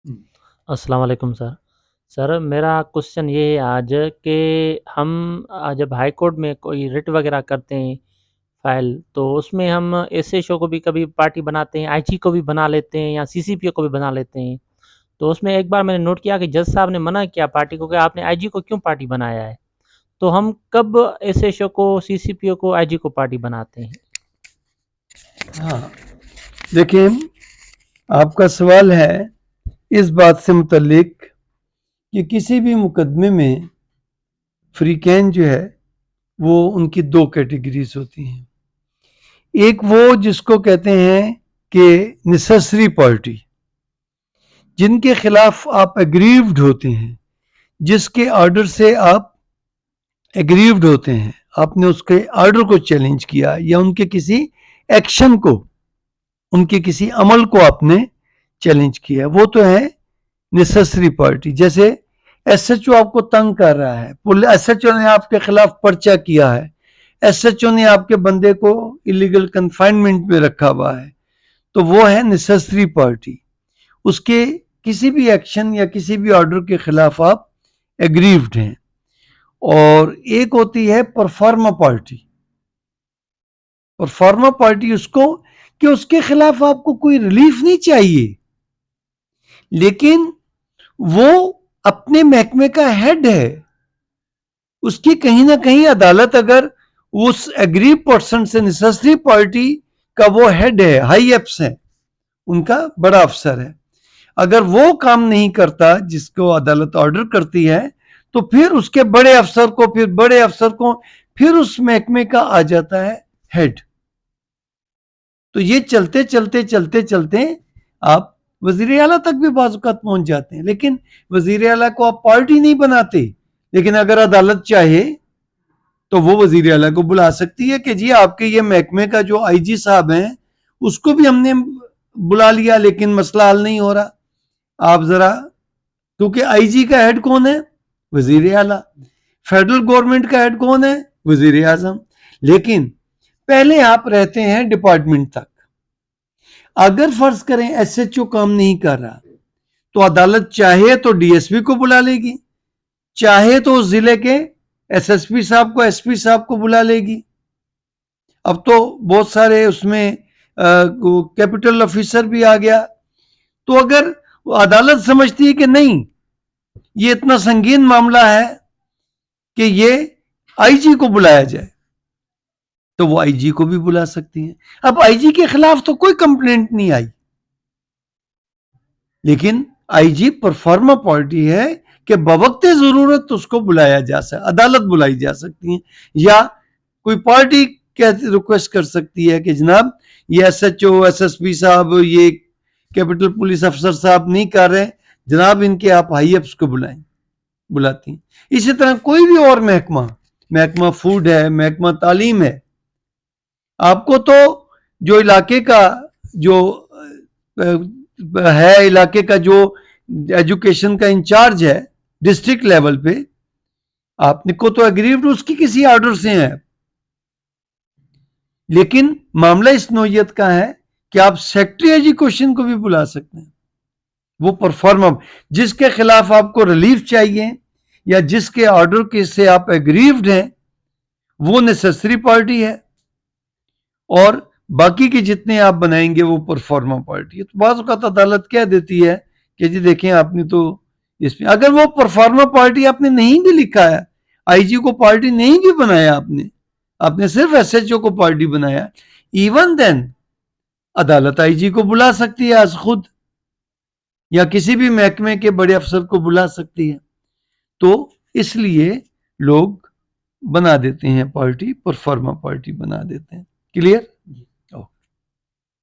السلام علیکم سر. سر میرا کوشچن یہ ہے آج کہ ہم جب ہائی کورٹ میں کوئی ریٹ وغیرہ کرتے ہیں فائل، تو اس میں ہم ایس ایچ او کو بھی کبھی پارٹی بناتے ہیں، آئی جی کو بھی بنا لیتے ہیں یا سی سی پی او کو بھی بنا لیتے ہیں. تو اس میں ایک بار میں نے نوٹ کیا کہ جج صاحب نے منع کیا پارٹی کو کہ آپ نے آئی جی کو کیوں پارٹی بنایا ہے. تو ہم کب ایس ایچ او کو، سی سی پی او کو، آئی جی کو پارٹی بناتے ہیں؟ ہاں دیکھیں، آپ کا سوال ہے اس بات سے متعلق کہ کسی بھی مقدمے میں فریقین جو ہے وہ ان کی دو کیٹیگریز ہوتی ہیں. ایک وہ جس کو کہتے ہیں کہ نیسیسری پارٹی، جن کے خلاف آپ اگریوڈ ہوتے ہیں، جس کے آرڈر سے آپ اگریوڈ ہوتے ہیں، آپ نے اس کے آرڈر کو چیلنج کیا یا ان کے کسی ایکشن کو، ان کے کسی عمل کو آپ نے چیلنج کیا، وہ تو ہے نیسیسری پارٹی. جیسے ایس ایچ او آپ کو تنگ کر رہا ہے، ایس ایچ او نے آپ کے خلاف پرچہ کیا ہے، ایس ایچ او نے آپ کے بندے کو الیگل کنفائنمنٹ میں رکھا ہوا ہے، تو وہ ہے نیسیسری پارٹی. اس کے کسی بھی ایکشن یا کسی بھی آرڈر کے خلاف آپ ایگریوڈ ہیں. اور ایک ہوتی ہے پرفارما پارٹی. پرفارما پارٹی اس کو کہ اس کے خلاف آپ کو کوئی ریلیف نہیں چاہیے، لیکن وہ اپنے محکمے کا ہیڈ ہے. اس کی کہیں نہ کہیں عدالت اگر اس ایگری پرسن سے، نیسیسری پارٹی کا وہ ہیڈ ہے، ہائی ایپس ہے، ان کا بڑا افسر ہے، اگر وہ کام نہیں کرتا جس کو عدالت آرڈر کرتی ہے، تو پھر اس کے بڑے افسر کو، پھر بڑے افسر کو، پھر اس محکمے کا آ جاتا ہے ہیڈ. تو یہ چلتے چلتے چلتے چلتے آپ وزیر اعلیٰ تک بھی بعض اوقات پہنچ جاتے ہیں. لیکن وزیر اعلیٰ کو آپ پارٹی نہیں بناتے، لیکن اگر عدالت چاہے تو وہ وزیر اعلیٰ کو بلا سکتی ہے کہ جی آپ کے یہ محکمے کا جو آئی جی صاحب ہیں اس کو بھی ہم نے بلا لیا، لیکن مسئلہ حل نہیں ہو رہا. آپ ذرا، کیونکہ آئی جی کا ہیڈ کون ہے؟ وزیر اعلیٰ. فیڈرل گورنمنٹ کا ہیڈ کون ہے؟ وزیر اعظم. لیکن پہلے آپ رہتے ہیں ڈپارٹمنٹ تک. اگر فرض کریں ایس ایچ او کام نہیں کر رہا تو عدالت چاہے تو ڈی ایس پی کو بلا لے گی، چاہے تو اس ضلع کے ایس ایس پی صاحب کو، ایس پی صاحب کو بلا لے گی. اب تو بہت سارے اس میں کیپٹل آفیسر بھی آ گیا. تو اگر عدالت سمجھتی ہے کہ نہیں یہ اتنا سنگین معاملہ ہے کہ یہ آئی جی کو بلایا جائے، تو وہ آئی جی کو بھی بلا سکتی ہیں. اب آئی جی کے خلاف تو کوئی کمپلینٹ نہیں آئی، لیکن آئی جی پرفارما پارٹی ہے کہ بوقت ضرورت اس کو بلایا جا سکتا، عدالت بلائی جا سکتی ہے، یا کوئی پارٹی ریکویسٹ کر سکتی ہے کہ جناب یہ S H O, S S P صاحب، یہ کیپٹل پولیس افسر صاحب نہیں کر رہے، جناب ان کے آپ ہائی ایپس کو بلاتی ہیں. اسی طرح کوئی بھی اور محکمہ فوڈ ہے، محکمہ تعلیم ہے، آپ کو تو جو علاقے کا جو ہے، علاقے کا جو ایجوکیشن کا انچارج ہے ڈسٹرکٹ لیول پہ، آپ نے کو تو اگریوڈ اس کی کسی آرڈر سے ہے. لیکن معاملہ اس نوعیت کا ہے کہ آپ سیکٹری ایجوکیشن کو بھی بلا سکتے ہیں. وہ پرفارما، جس کے خلاف آپ کو ریلیف چاہیے یا جس کے آرڈر کے سے آپ اگریوڈ ہیں، وہ نیسیسری پارٹی ہے، اور باقی کے جتنے آپ بنائیں گے وہ پرفارما پارٹی ہے. تو بعض اوقات عدالت کہہ دیتی ہے کہ جی دیکھیں آپ نے تو اس میں، اگر وہ پرفارما پارٹی آپ نے نہیں بھی لکھا ہے، آئی جی کو پارٹی نہیں بھی بنایا آپ نے صرف ایس ایچ او کو پارٹی بنایا، ایون دین عدالت آئی جی کو بلا سکتی ہے آج خود، یا کسی بھی محکمے کے بڑے افسر کو بلا سکتی ہے. تو اس لیے لوگ بنا دیتے ہیں پارٹی، پرفارما پارٹی بنا دیتے ہیں. کلیئر؟